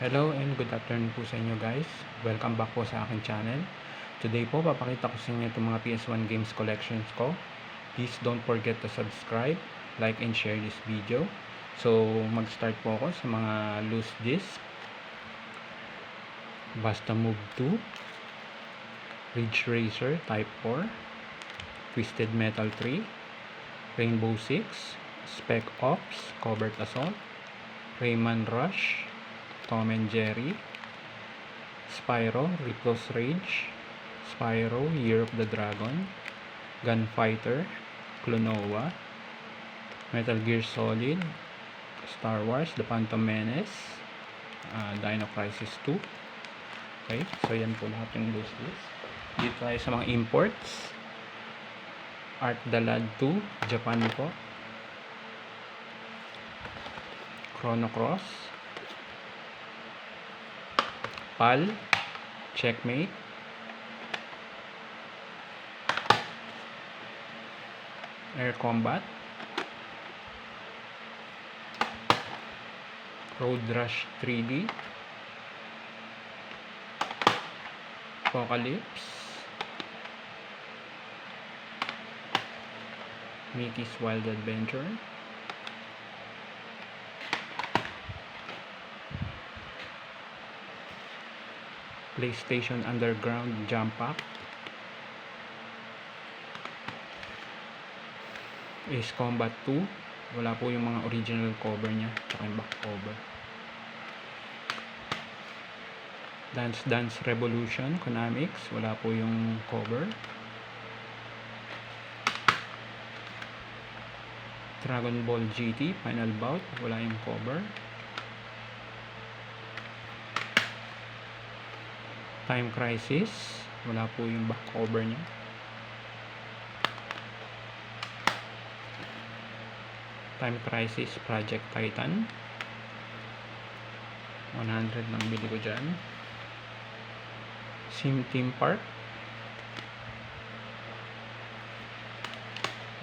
Hello and good afternoon po sa inyo guys. Welcome back po sa aking channel. Today po papakita ko sa inyo itong mga PS1 games collections ko. Please don't forget to subscribe, like and share this video. So mag-start po ako sa mga loose disc. Basta Move 2, Ridge Racer Type 4, Twisted Metal 3, Rainbow Six, Spec Ops, Covert Assault, Rayman Rush, Tom and Jerry, Spyro, Ripple's Rage, Spyro, Year of the Dragon, Gunfighter, Klonoa, Metal Gear Solid, Star Wars, The Phantom Menace, Dino Crisis 2. Okay, so yan po lahat yung loose list. Dito tayo sa mga imports. Art the Lad 2, Japan po. Chrono Cross, PAL, Checkmate, Air Combat, Road Rush 3D, Apocalypse, Mickey's Wild Adventure, PlayStation Underground Jump Pack, Ace Combat 2. Wala po yung mga original cover nya tsaka yung back cover. Dance Dance Revolution Konamix, wala po yung cover. Dragon Ball GT Final Bout, wala yung cover. Time Crisis, wala po yung back cover nya. Time Crisis Project Titan, 100 lang bili ko dyan. Sim Team Park,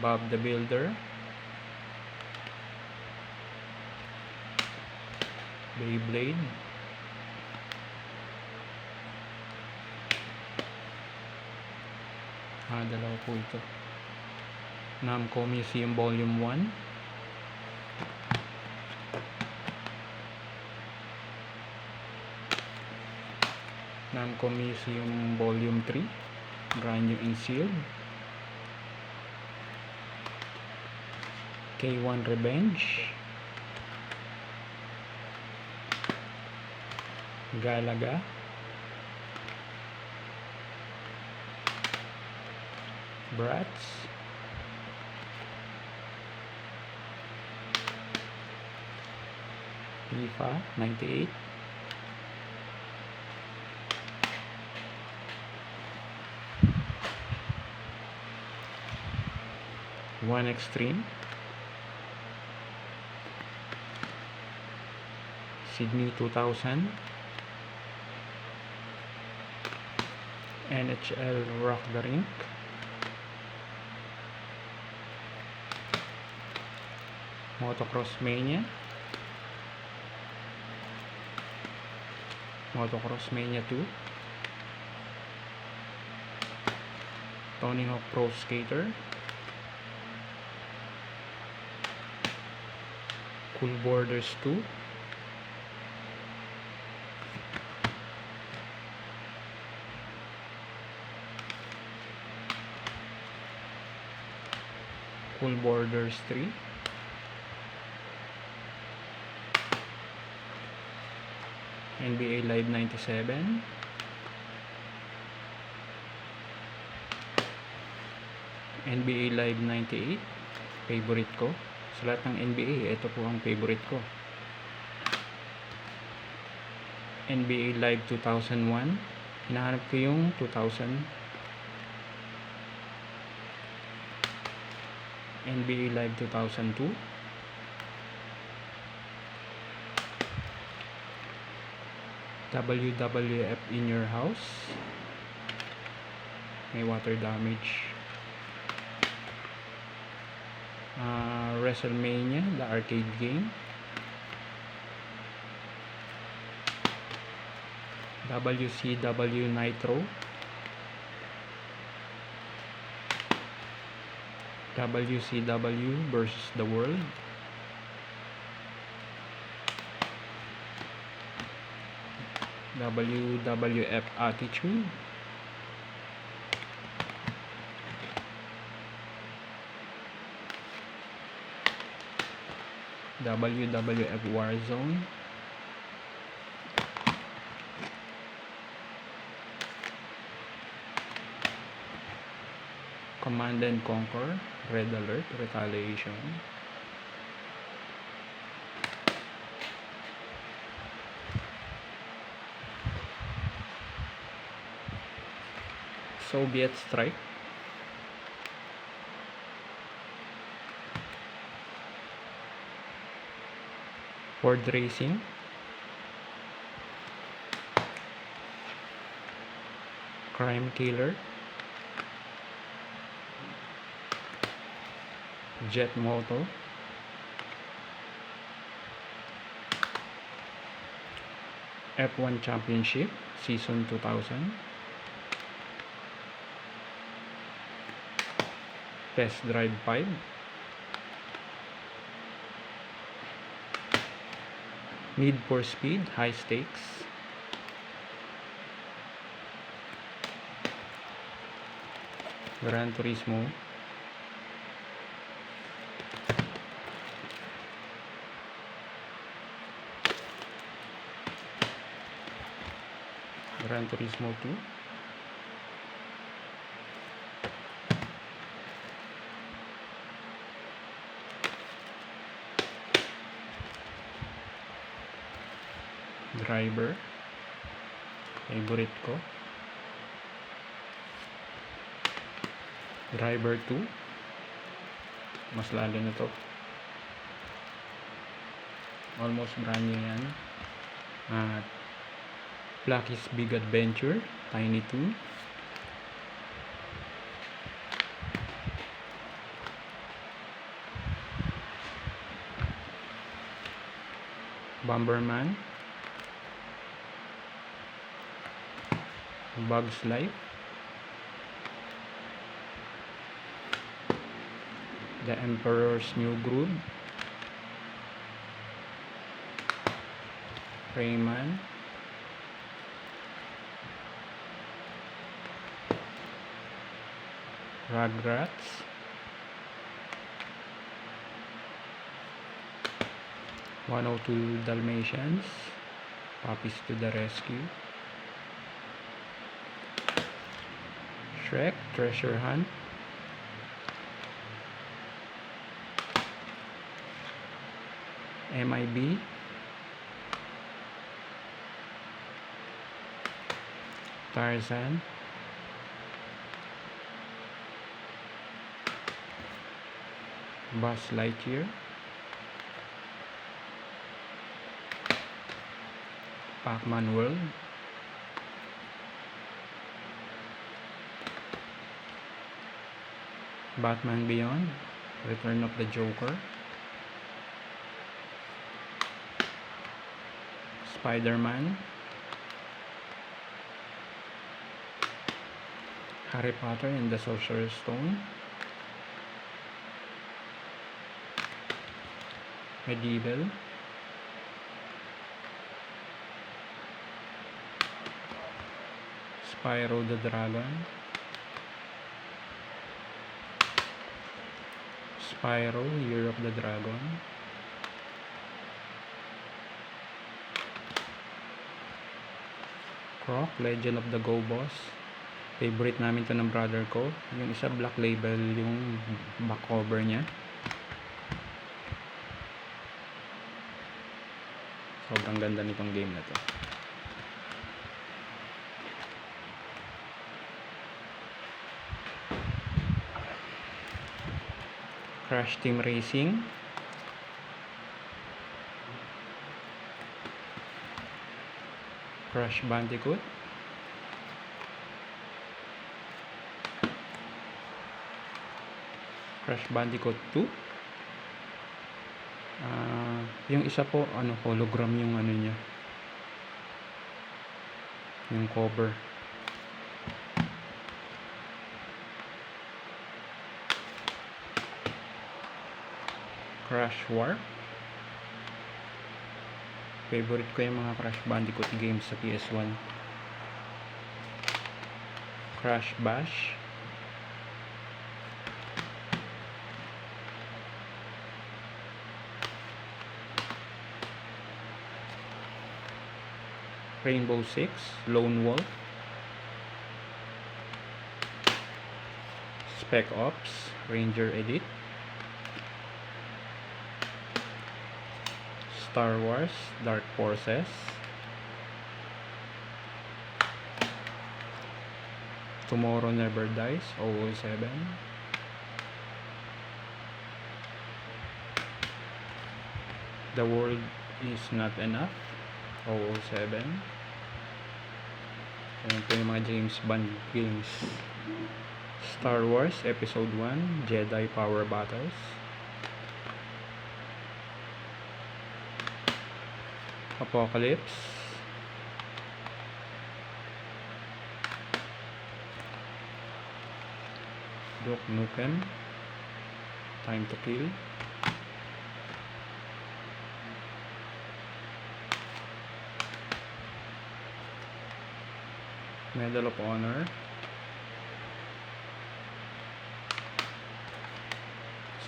Bob the Builder, Beyblade, dalawa po ito. Namco Museum Volume 1, Namco Museum Volume 3, brand new and sealed. K1 Revenge, Galaga, Bratz, FIFA 98, One Extreme, Sydney 2000, NHL Rock the Rink, Motocross Mania, Motocross Mania 2, Tony Hawk Pro Skater, Cool Borders 2, Cool Borders 3, NBA Live 97, NBA Live 98, favorite ko. Sa lahat ng NBA, ito po ang favorite ko. NBA Live 2001, hinahanap ko yung 2000. NBA Live 2002, WWF In Your House, may water damage. WrestleMania, the arcade game, WCW Nitro, WCW versus the World, WWF Attitude, WWF Warzone, Command and Conquer, Red Alert, Retaliation, Soviet Strike, Ford Racing, Crime Killer, Jet Moto, F1 Championship Season 2000, Test Drive 5, Need for Speed High Stakes, Gran Turismo, Gran Turismo 2, Driver, favorite ko, Driver 2, mas lalo na to, almost brand new yan, at Blacky's Big Adventure, Tiny Toon, Bomberman, Bugs Life, The Emperor's New Groove, Rayman, Rugrats, "102 Dalmatians", Puppies to the Rescue, Shrek Treasure Hunt, MIB, Tarzan, Buzz Lightyear, Pac-Man World, Batman Beyond, Return of the Joker, Spider-Man, Harry Potter and the Sorcerer's Stone, Medieval, Spyro the Dragon, Spyro Year of the Dragon, Croc Legend of the Go Boss. Favorite namin to ng brother ko. Yung isa black label yung back cover niya. Sobrang ganda nitong game na to. Crash Team Racing, Crash Bandicoot, Crash Bandicoot 2. Yung isa po hologram yung ano niya. yung cover. Crash Warp. Favorite ko yung mga Crash Bandicoot games sa PS1. Crash Bash. Rainbow Six, Lone Wolf. Spec Ops, Ranger Elite. Star Wars, Dark Forces. Tomorrow Never Dies, 007. The World Is Not Enough, 007. Ayan po yung mga James Bond games. Star Wars Episode 1, Jedi Power Battles. Apocalypse. Duke Nukem, Time to Kill. Medal of Honor.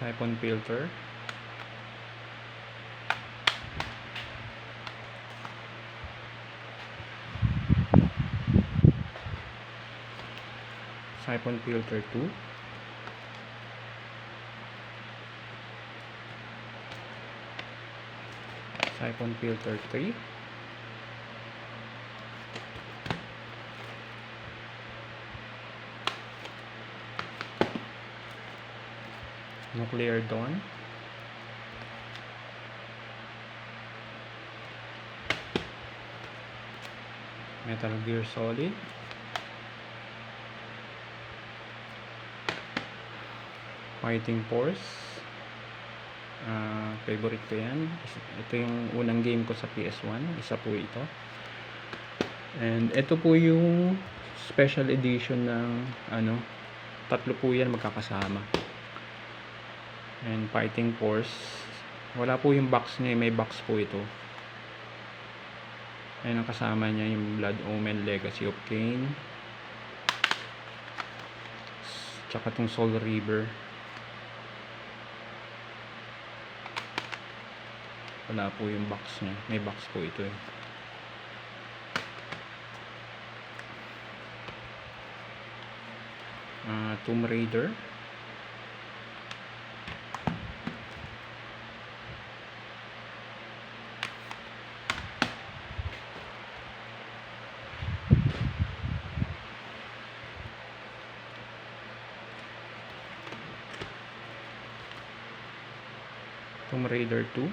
Siphon Filter. Siphon Filter 2. Siphon Filter 3. Nuclear Dawn. Metal Gear Solid. Fighting Force. Favorite ko yan. Ito yung unang game ko sa PS1. Isa po ito. And ito po yung special edition ng tatlo po yan magkakasama. And Fighting Force, wala po yung box niya, may box po ito. Ayan ang kasama niya, yung Blood Omen Legacy of Kain, tsaka itong Soul Reaver. Wala po yung box niya, may box po ito eh. Tomb Raider. Tomb Raider 2.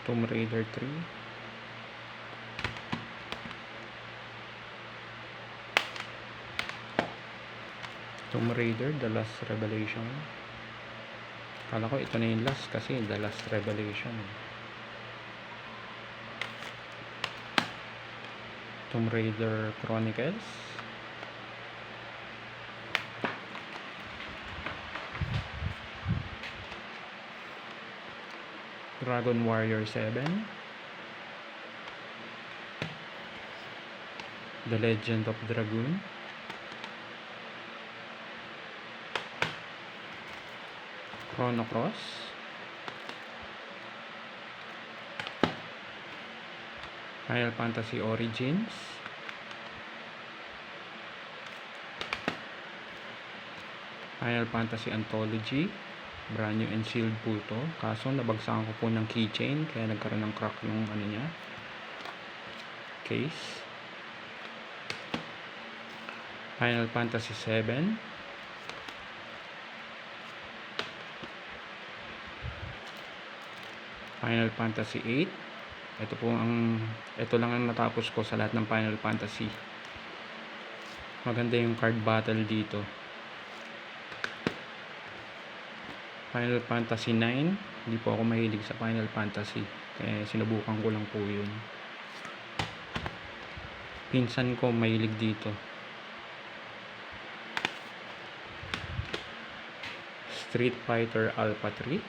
Tomb Raider 3. Tomb Raider The Last Revelation. Kala ko ito na yung last kasi The Last Revelation. Tomb Raider Chronicles. Dragon Warrior 7. The Legend of Dragoon. Chrono Cross. Final Fantasy Origins. Final Fantasy Anthology. Brand new and sealed po ito. Kaso nabagsakan ko po ng keychain kaya nagkaroon ng crack yung niya, case. Final Fantasy 7. Final Fantasy 8. Ito lang ang natapos ko sa lahat ng Final Fantasy. Maganda yung card battle dito. Final Fantasy 9. Hindi po ako mahilig sa Final Fantasy. Kaya sinubukan ko lang po yun. Pinsan ko mahilig dito. Street Fighter Alpha 3.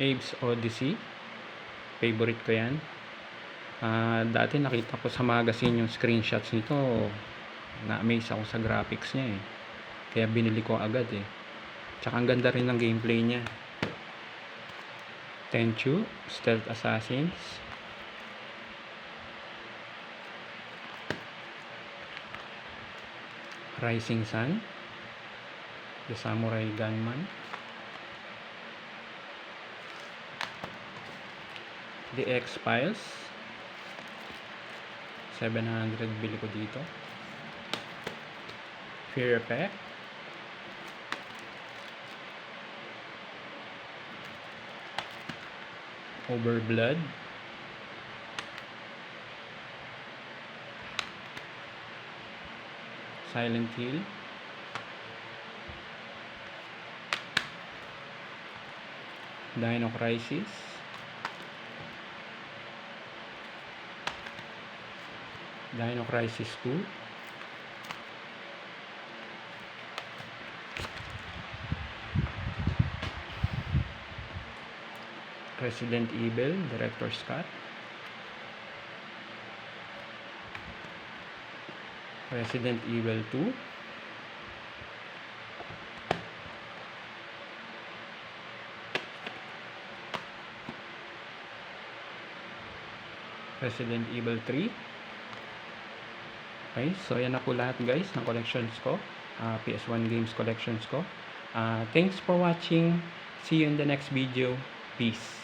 Abe's Odyssey. Favorite ko yan. Dati nakita ko sa magazine yung screenshots nito. Na-amaze ako sa graphics niya eh. Kaya binili ko agad eh. Tsaka ang ganda rin ng gameplay niya. Tenchu, Stealth Assassins. Rising Sun. The Samurai Gunman. The X-Files. 700 bili ko dito. Fear Effect. Overblood. Silent Hill. Dino Crisis. Dino Crisis 2. Resident Evil Director's Cut. Resident Evil 2. Resident Evil 3. Okay, so yan na po lahat guys ng collections ko. PS1 games collections ko. Thanks for watching. See you in the next video. Peace.